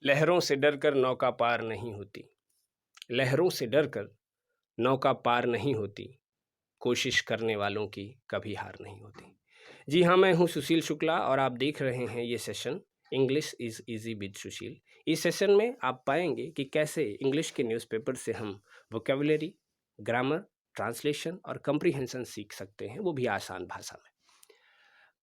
लहरों से डरकर नौका पार नहीं होती। लहरों से डरकर नौका पार नहीं होती। कोशिश करने वालों की कभी हार नहीं होती। जी हाँ, मैं हूँ सुशील शुक्ला और आप देख रहे हैं ये session English is easy with Sushil. इस सेशन में आप पाएंगे कि कैसे इंग्लिश के न्यूज़पेपर से हम वोकेबुलरी, ग्रामर, ट्रांसलेशन और कम्प्रीहेंशन सीख सकते हैं, वो भी आसान भाषा में।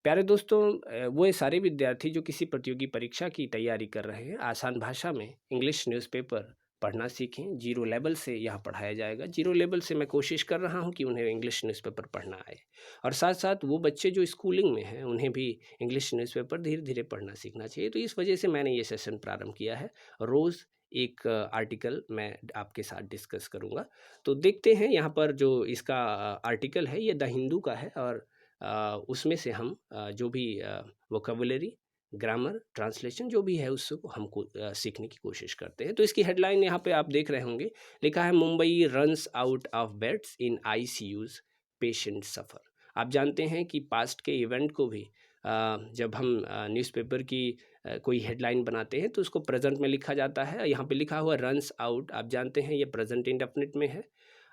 प्यारे दोस्तों, वो सारे विद्यार्थी जो किसी प्रतियोगी परीक्षा की तैयारी कर रहे हैं, आसान भाषा में इंग्लिश न्यूज़पेपर पढ़ना सीखें। जीरो लेवल से यहाँ पढ़ाया जाएगा। जीरो लेवल से मैं कोशिश कर रहा हूँ कि उन्हें इंग्लिश न्यूज़पेपर पढ़ना आए, और साथ साथ वो बच्चे जो स्कूलिंग में हैं उन्हें भी इंग्लिश न्यूज़पेपर धीरे धीरे पढ़ना सीखना चाहिए। तो इस वजह से मैंने ये सेशन प्रारंभ किया है। रोज़ एक आर्टिकल मैं आपके साथ डिस्कस करूँगा। तो देखते हैं यहाँ पर जो इसका आर्टिकल है ये द हिंदू का है, और उसमें से हम जो भी वोकेबुलरी, ग्रामर, ट्रांसलेशन जो भी है उसको हमको सीखने की कोशिश करते हैं। तो इसकी हेडलाइन यहाँ पे आप देख रहे होंगे, लिखा है Mumbai runs out of beds in ICUs, patient suffer. आप जानते हैं कि पास्ट के इवेंट को भी जब हम न्यूज़पेपर की कोई हेडलाइन बनाते हैं तो उसको प्रेजेंट में लिखा जाता है। यहाँ पे लिखा हुआ रन्स आउट, आप जानते हैं ये प्रेजेंट इंडेफिनिट में है,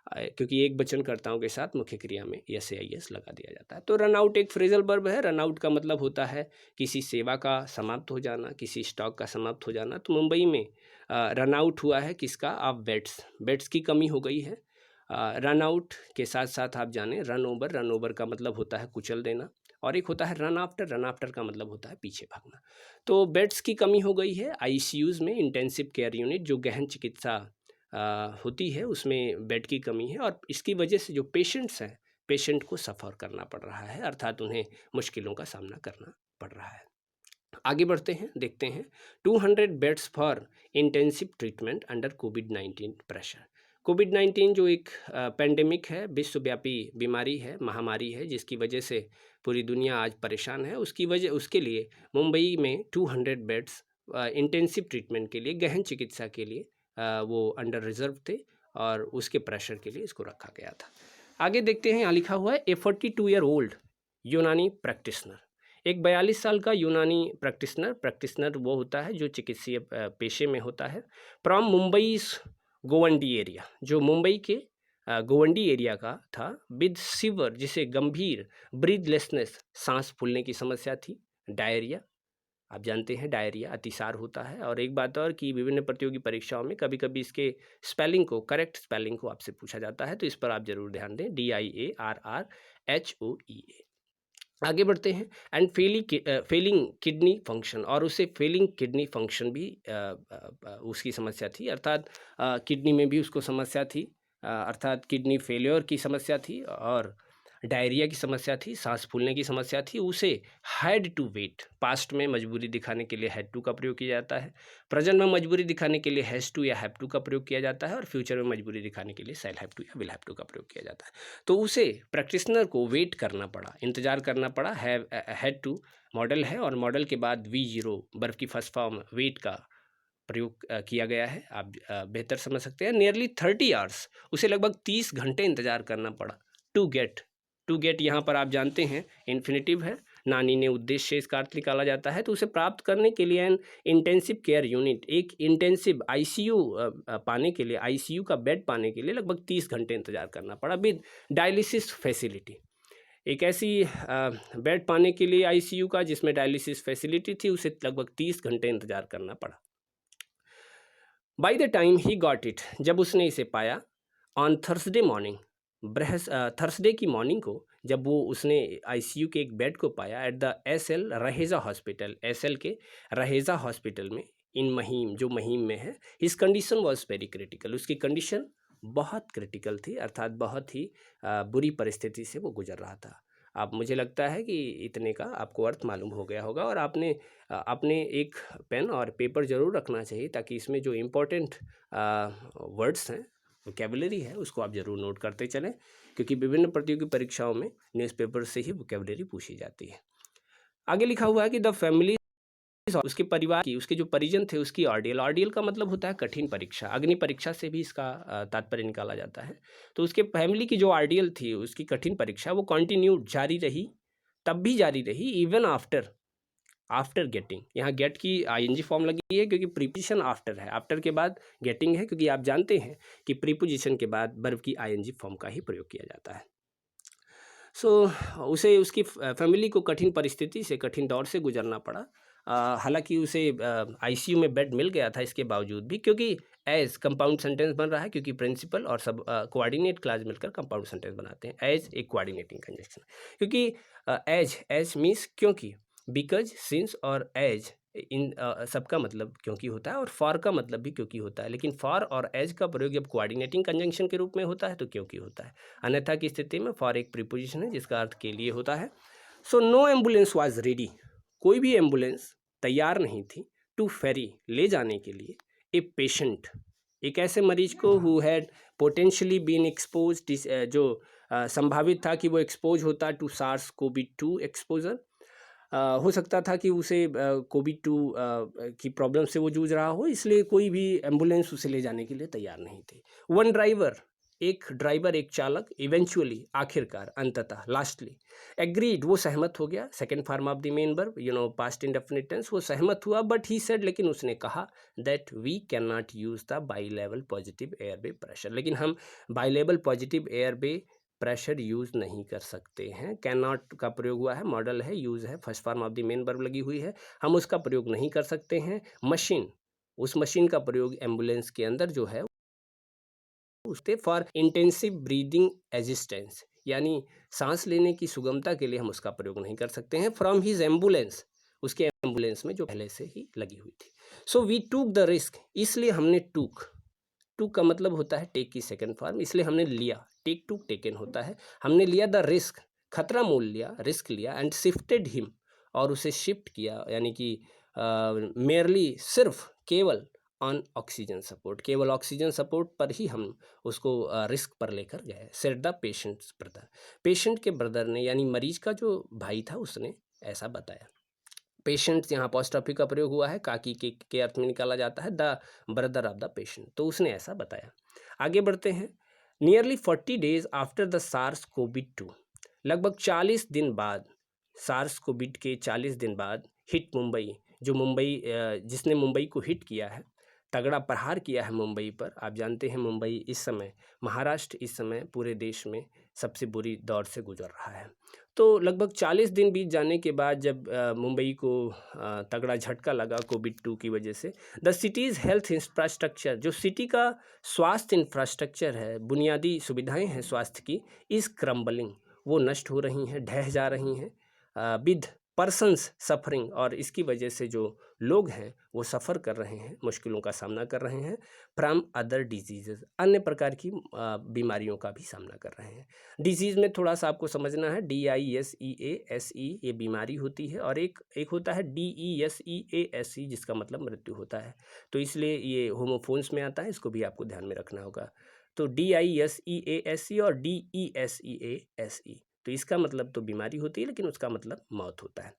क्योंकि एक वचनकर्ताओं के साथ मुख्य क्रिया में यस या यस लगा दिया जाता है। तो रन आउट एक फ्रेजल वर्ब है। रन आउट का मतलब होता है किसी सेवा का समाप्त हो जाना, किसी स्टॉक का समाप्त हो जाना। तो मुंबई में रन आउट हुआ है किसका? Of beds. बेड्स की कमी हो गई है। रन आउट के साथ साथ आप जानें रन ओवर। रन ओवर का मतलब होता है कुचल देना, और एक होता है रन आफ्टर। रन आफ्टर का मतलब होता है पीछे भागना। तो बेड्स की कमी हो गई है आईसीयूज में, इंटेंसिव केयर यूनिट, जो गहन चिकित्सा होती है, उसमें बेड की कमी है, और इसकी वजह से जो पेशेंट्स हैं, पेशेंट को सफ़र करना पड़ रहा है, अर्थात उन्हें मुश्किलों का सामना करना पड़ रहा है। आगे बढ़ते हैं, देखते हैं 200 beds for intensive treatment under कोविड-19 प्रेशर। कोविड-19 जो एक पेंडेमिक है, विश्वव्यापी बीमारी है, महामारी है, जिसकी वजह से पूरी दुनिया आज परेशान है। उसके लिए मुंबई में 200 बेड्स इंटेंसिव ट्रीटमेंट के लिए, गहन चिकित्सा के लिए वो अंडर रिजर्व थे, और उसके प्रेशर के लिए इसको रखा गया था। आगे देखते हैं, यहाँ लिखा हुआ है ए 42 ईयर ओल्ड यूनानी प्रैक्टिशनर। एक 42 साल का यूनानी प्रैक्टिशनर। प्रैक्टिशनर वो होता है जो चिकित्सीय पेशे में होता है। फ्रॉम मुंबई गोवंडी एरिया, जो मुंबई के गोवंडी एरिया का था, विद सीवर, जिसे गंभीर ब्रीथलेसनेस, सांस फूलने की समस्या थी, डायरिया, आप जानते हैं डायरिया अतिसार होता है। और एक बात और कि विभिन्न प्रतियोगी परीक्षाओं में कभी कभी इसके स्पेलिंग को, करेक्ट स्पेलिंग को आपसे पूछा जाता है, तो इस पर आप जरूर ध्यान दें, DIARRHOEA। आगे बढ़ते हैं, एंड फेलिंग किडनी फंक्शन, और उसे फेलिंग किडनी फंक्शन भी उसकी समस्या थी, अर्थात किडनी में भी उसको समस्या थी, अर्थात किडनी फेलियर की समस्या थी, और डायरिया की समस्या थी, सांस फूलने की समस्या थी। उसे हैड टू वेट, पास्ट में मजबूरी दिखाने के लिए हैड टू का प्रयोग किया जाता है, प्रेजेंट में मजबूरी दिखाने के लिए हैज़ टू या हैव टू का प्रयोग किया जाता है, और फ्यूचर में मजबूरी दिखाने के लिए शैल हैव टू या विल हैव टू का प्रयोग किया जाता है। तो उसे प्रैक्टिशनर को वेट करना पड़ा, इंतजार करना पड़ा। हैड टू मॉडल है, और मॉडल के बाद V0 बर्फ की फर्स्ट फॉर्म वेट का प्रयोग किया गया है, आप बेहतर समझ सकते हैं। नियरली 30 आवर्स, उसे लगभग 30 घंटे इंतजार करना पड़ा। टू गेट, टू गेट यहाँ पर आप जानते हैं इन्फिनेटिव है, नानी ने उद्देश्य से इसका अर्थ निकाला जाता है। तो उसे प्राप्त करने के लिए एन इंटेंसिव केयर यूनिट, एक इंटेंसिव आईसीयू पाने के लिए, आईसीयू का बेड पाने के लिए लगभग 30 घंटे इंतजार करना पड़ा, विद डायलिसिस फैसिलिटी। एक ऐसी बेड पाने के लिए आईसीयू का जिसमें डायलिसिस फैसिलिटी थी, उसे लगभग 30 घंटे इंतजार करना पड़ा। By the time he got it, जब उसने इसे पाया, ऑन थर्सडे मॉर्निंग, थर्सडे की मॉर्निंग को, जब वो उसने आईसीयू के एक बेड को पाया at the SL Raheja hospital, SL के रहेजा हॉस्पिटल में, इन महिम, जो महिम में है, his condition was very critical, उसकी कंडीशन बहुत क्रिटिकल थी, अर्थात बहुत ही बुरी परिस्थिति से वो गुजर रहा था। आप, मुझे लगता है कि इतने का आपको अर्थ मालूम हो गया होगा, और आपने एक पेन और पेपर ज़रूर रखना चाहिए, ताकि इसमें जो इम्पोर्टेंट वर्ड्स हैं, वोकेबुलरी है, उसको आप ज़रूर नोट करते चलें, क्योंकि विभिन्न प्रतियोगी परीक्षाओं में न्यूज़पेपर से ही वोकेबुलरी पूछी जाती है। आगे लिखा हुआ है कि द फैमिली, उसके परिवार की, उसके जो परिजन थे, उसकी ऑर्डियल, ऑर्डियल का मतलब होता है कठिन परीक्षा, अग्नि परीक्षा से भी इसका तात्पर्य निकाला जाता है। तो उसके फैमिली की जो ऑर्डियल थी, उसकी कठिन परीक्षा, वो कंटिन्यू जारी रही, तब भी जारी रही, इवन आफ्टर आफ्टर गेटिंग, यहाँ गेट की आईएनजी फॉर्म लगी है क्योंकि प्रीपोजिशन आफ्टर है, आफ्टर के बाद गेटिंग है, क्योंकि आप जानते हैं कि प्रीपोजिशन के बाद वर्ब की आईएनजी फॉर्म का ही प्रयोग किया जाता है। उसे उसकी फैमिली को कठिन परिस्थिति से, कठिन दौर से गुजरना पड़ा। हालांकि उसे आईसीयू में बेड मिल गया था, इसके बावजूद भी, क्योंकि एज कंपाउंड सेंटेंस बन रहा है, क्योंकि प्रिंसिपल और सब कोऑर्डिनेट क्लास मिलकर कंपाउंड सेंटेंस बनाते हैं। एज एक कोऑर्डिनेटिंग कंजंक्शन, क्योंकि एज मीन्स क्योंकि, बिकॉज, सिंस और एज इन सबका मतलब क्योंकि होता है, और फॉर का मतलब भी क्योंकि होता है। लेकिन फॉर और एज का प्रयोग जब कोऑर्डिनेटिंग कंजंक्शन के रूप में होता है तो क्योंकि होता है, अन्यथा की स्थिति में फॉर एक प्रीपोजिशन है जिसका अर्थ के लिए होता है। So no ambulance was ready, कोई भी एम्बुलेंस तैयार नहीं थी, टू फेरी, ले जाने के लिए, ए पेशेंट, एक ऐसे मरीज को, who had potentially been expose, जो संभावित था कि वो एक्सपोज होता टू SARS-CoV-2 एक्सपोजर, हो सकता था कि उसे कोविड-2 की प्रॉब्लम से वो जूझ रहा हो, इसलिए कोई भी एम्बुलेंस उसे ले जाने के लिए तैयार नहीं थी। वन ड्राइवर, एक ड्राइवर, एक चालक, इवेंचुअली, आखिरकार, अंततः, लास्टली, एग्रीड, वो सहमत हो गया, second form of the main verb, past indefinite tense, वो सहमत हुआ, बट ही सेड, लेकिन उसने कहा, that we can not use the bilevel positive airway pressure, लेकिन हम bilevel positive airway pressure use नहीं कर सकते हैं। कैन नॉट का प्रयोग हुआ है, मॉडल है, यूज है, first form of the main verb लगी हुई है, हम उसका प्रयोग नहीं कर सकते हैं। मशीन, उस मशीन का प्रयोग एम्बुलेंस के अंदर जो है उसके फॉर इंटेंसिव ब्रीदिंग एजिस्टेंस, यानी सांस लेने की सुगमता के लिए हम उसका प्रयोग नहीं कर सकते हैं। फ्रॉम हिज एम्बुलेंस, उसके एम्बुलेंस में जो पहले से ही लगी हुई थी। So we took the risk, इसलिए हमने टूक का मतलब होता है टेक की सेकंड फॉर्म, इसलिए हमने लिया, टेक टू टेकन होता है, हमने लिया द रिस्क, खतरा मोल लिया, रिस्क लिया, एंड शिफ्टेड हिम, और उसे शिफ्ट किया, यानी कि मेयरली, सिर्फ, केवल, ऑन ऑक्सीजन सपोर्ट, केवल ऑक्सीजन सपोर्ट पर ही हम उसको रिस्क पर लेकर गए, said the patients brother, patient के ब्रदर ने, यानी मरीज का जो भाई था, उसने ऐसा बताया। पेशेंट यहाँ अपॉस्ट्रोफी का प्रयोग हुआ है, काकी के अर्थ में निकाला जाता है, the brother of the patient, तो उसने ऐसा बताया। आगे बढ़ते हैं। Nearly 40 days after the SARS-CoV-2, लगभग 40 दिन बाद, SARS-CoV के 40 दिन बाद, हिट मुंबई, जो मुंबई, जिसने मुंबई को हिट किया है, तगड़ा प्रहार किया है मुंबई पर। आप जानते हैं मुंबई इस समय, महाराष्ट्र इस समय पूरे देश में सबसे बुरी दौर से गुजर रहा है। तो लगभग 40 दिन बीत जाने के बाद जब मुंबई को तगड़ा झटका लगा कोविड-2 की वजह से, द सिटीज़ हेल्थ इंफ्रास्ट्रक्चर, जो सिटी का स्वास्थ्य इंफ्रास्ट्रक्चर है, बुनियादी सुविधाएं हैं स्वास्थ्य की, इज़ क्रम्बलिंग, वो नष्ट हो रही हैं, ढह जा रही हैं, विद पर्सन्स सफरिंग, और इसकी वजह से जो लोग हैं वो सफ़र कर रहे हैं, मुश्किलों का सामना कर रहे हैं, फ्रॉम अदर डिजीज़, अन्य प्रकार की बीमारियों का भी सामना कर रहे हैं। डिजीज़ में थोड़ा सा आपको समझना है, DISEASE ये बीमारी होती है, और एक होता है DESEASE जिसका मतलब मृत्यु होता है, तो इसलिए ये होमोफोन्स में आता है, इसको भी आपको ध्यान में रखना होगा। तो DISEASE और DESEASE, तो इसका मतलब तो बीमारी होती है, लेकिन उसका मतलब मौत होता है।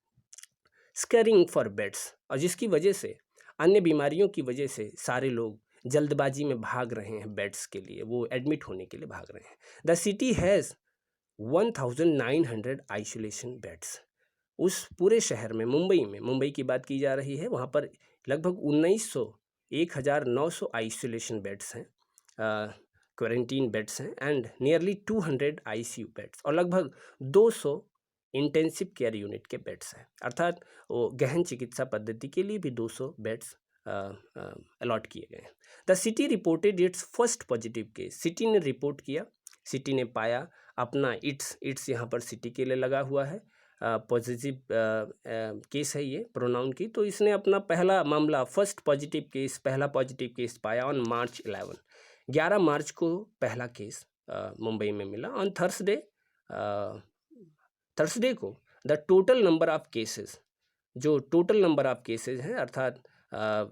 स्कैरिंग फॉर बेड्स, और जिसकी वजह से, अन्य बीमारियों की वजह से सारे लोग जल्दबाजी में भाग रहे हैं बेड्स के लिए, वो एडमिट होने के लिए भाग रहे हैं। The city has 1900 isolation beds, उस पूरे शहर में, मुंबई की बात की जा रही है, वहाँ पर लगभग 1900 आइसोलेशन बेड्स हैं, क्वारंटीन बेड्स हैं, एंड नियरली 200 ICU बेड्स, और लगभग 200 इंटेंसिव केयर यूनिट के बेड्स हैं, अर्थात वो गहन चिकित्सा पद्धति के लिए भी 200 बेड्स अलॉट किए गए हैं। The city reported it's first positive case, city ने रिपोर्ट किया, सिटी ने पाया अपना, इट्स यहाँ पर सिटी के लिए लगा हुआ है, पॉजिटिव केस है ये प्रोनाउन की, तो इसने अपना पहला मामला, फर्स्ट पॉजिटिव केस, पहला पॉजिटिव केस पाया ऑन मार्च 11 मार्च को पहला केस मुंबई में मिला। ऑन थर्सडे को the total number of cases, जो टोटल नंबर ऑफ केसेस हैं, अर्थात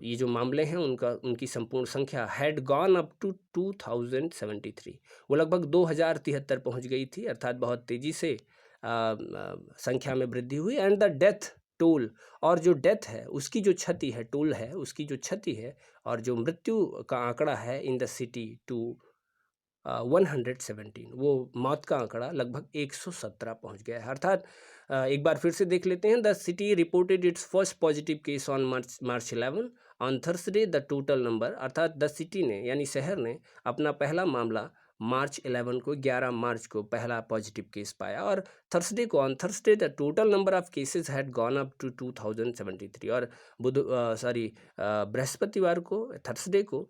ये जो मामले हैं उनकी संपूर्ण संख्या, हैड गॉन अप टू 2073, वो लगभग 2073 पहुंच गई थी, अर्थात बहुत तेज़ी से संख्या में वृद्धि हुई। एंड द डेथ टोल, और जो डेथ है उसकी जो क्षति है, टोल है उसकी जो क्षति है, और जो मृत्यु का आंकड़ा है इन द सिटी टू 117, वो मौत का आंकड़ा लगभग 117 पहुंच गया है, अर्थात एक बार फिर से देख लेते हैं। The city reported it's first positive case on March 11 on Thursday. The total number, अर्थात द सिटी ने यानी शहर ने अपना पहला मामला मार्च 11 को 11 मार्च को पहला पॉजिटिव केस पाया, और थर्सडे को on Thursday the total number of cases had gone up to 2073। और बृहस्पतिवार को, थर्सडे को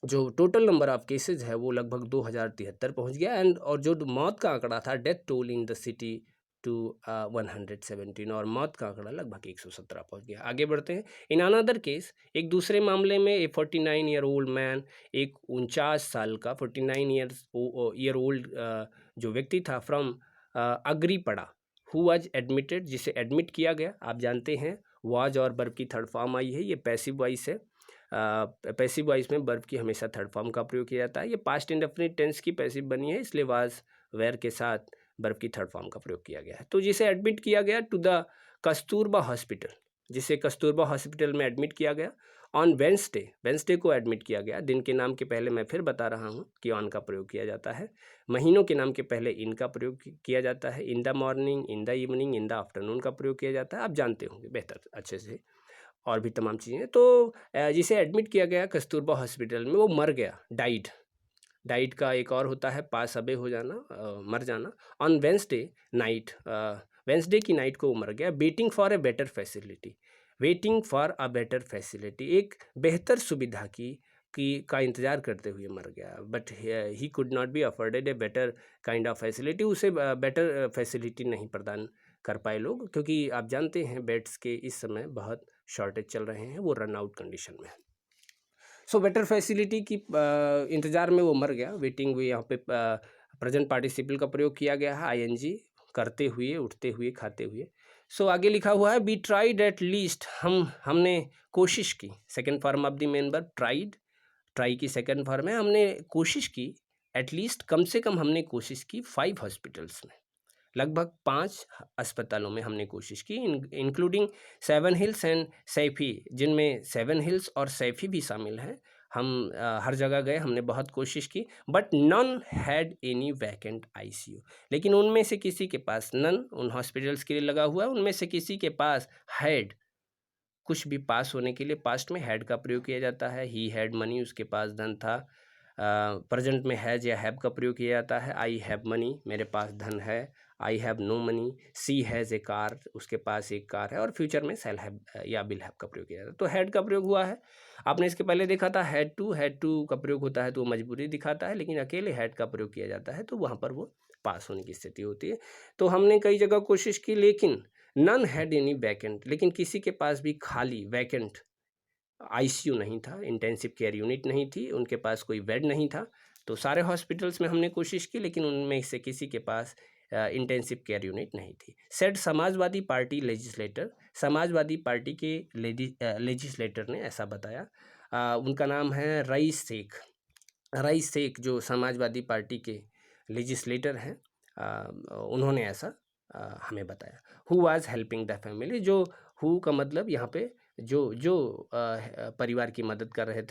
जो टोटल नंबर ऑफ केसेज है वो लगभग 2073 पहुंच गया। एंड और जो मौत का आंकड़ा था, death toll in the city to 117, और मौत का आंकड़ा लगभग 117 पहुंच गया। आगे बढ़ते हैं। इन अनदर केस, एक दूसरे मामले में ए 49 ईयर ओल्ड मैन, एक 49 साल का 49 ईयर ओल्ड जो व्यक्ति था फ्रॉम अग्रीपड़ा, हु वाज एडमिटेड, जिसे एडमिट किया गया। आप जानते हैं वाज और वर्ब की थर्ड फॉर्म आई है, ये पैसिव वॉइस है। पैसिव वॉइस में वर्ब की हमेशा थर्ड फॉर्म का प्रयोग किया जाता है। ये पास्ट इंडेफिनिट टेंस की पैसिव बनी है, इसलिए वाज वेयर के साथ वर्ब की थर्ड फॉर्म का प्रयोग किया गया है। तो जिसे एडमिट किया गया टू द कस्तूरबा हॉस्पिटल, जिसे कस्तूरबा हॉस्पिटल में एडमिट किया गया ऑन वेंसडे को एडमिट किया गया। दिन के नाम के पहले मैं फिर बता रहा हूँ कि ऑन का प्रयोग किया जाता है। महीनों के नाम के पहले इन का प्रयोग किया जाता है। In the morning, in the evening, in the afternoon का प्रयोग किया जाता है। आप जानते होंगे बेहतर अच्छे से, और भी तमाम चीज़ें। तो जिसे एडमिट किया गया कस्तूरबा हॉस्पिटल में, वो मर गया, डाइड का एक और होता है पास अवे हो जाना, मर जाना। ऑन वेंसडे नाइट, वेंसडे की नाइट को वो मर गया। Waiting for a better facility, एक बेहतर सुविधा का इंतज़ार करते हुए मर गया। But he could not be afforded a better kind of facility, उसे बेटर फैसिलिटी नहीं प्रदान कर पाए लोग, क्योंकि आप जानते हैं बेड्स के इस समय बहुत शॉर्टेज चल रहे हैं, वो रन आउट कंडीशन में है। सो बेटर फैसिलिटी की इंतज़ार में वो मर गया। वेटिंग हुई, यहाँ पे प्रेजेंट पार्टिसिपल का प्रयोग किया गया है, आईएनजी, करते हुए, उठते हुए, खाते हुए। सो आगे लिखा हुआ है बी ट्राइड एट लीस्ट, हमने कोशिश की। Second form of the main verb try की सेकेंड फॉर्म है, हमने कोशिश की। एटलीस्ट, कम से कम हमने कोशिश की 5 हॉस्पिटल्स में, लगभग 5 अस्पतालों में हमने कोशिश की, इंक्लूडिंग 7 हिल्स एंड सैफी, जिनमें 7 हिल्स और सैफी भी शामिल हैं। हम हर जगह गए, हमने बहुत कोशिश की। But none had any vacant ICU, लेकिन उनमें से किसी के पास, नन उन हॉस्पिटल्स के लिए लगा हुआ है, उनमें से किसी के पास हैड, कुछ भी पास होने के लिए पास्ट में हैड का प्रयोग किया जाता है। ही हैड मनी, उसके पास धन था। प्रेजेंट में हैज या हैव का प्रयोग किया जाता है। आई हैव मनी, मेरे पास धन है। I have no money. She has a car, उसके पास एक कार है। और फ्यूचर में शैल हैव या विल हैव का प्रयोग किया जाता है। तो हैड का प्रयोग हुआ है। आपने इसके पहले देखा था हैड टू का प्रयोग होता है तो वो मजबूरी दिखाता है, लेकिन अकेले हैड का प्रयोग किया जाता है तो वहाँ पर वो पास होने की स्थिति होती है। तो हमने कई जगह कोशिश की, लेकिन नन हैड एनी वैकेंट, लेकिन किसी के पास भी खाली वैकेंट आईसीयू नहीं था, इंटेंसिव केयर यूनिट नहीं थी, उनके पास कोई बेड नहीं था। तो सारे हॉस्पिटल्स में हमने कोशिश की, लेकिन उनमें से किसी के पास इंटेंसिव केयर यूनिट नहीं थी। Said Samajwadi party legislator, Samajwadi party के लेजिस्लेटर ने ऐसा बताया। उनका नाम है रईस शेख, जो समाजवादी पार्टी के लेजिस्लेटर हैं, उन्होंने ऐसा हमें बताया। Who was helping the family, जो हु का मतलब यहाँ पे जो परिवार की मदद कर रहे थे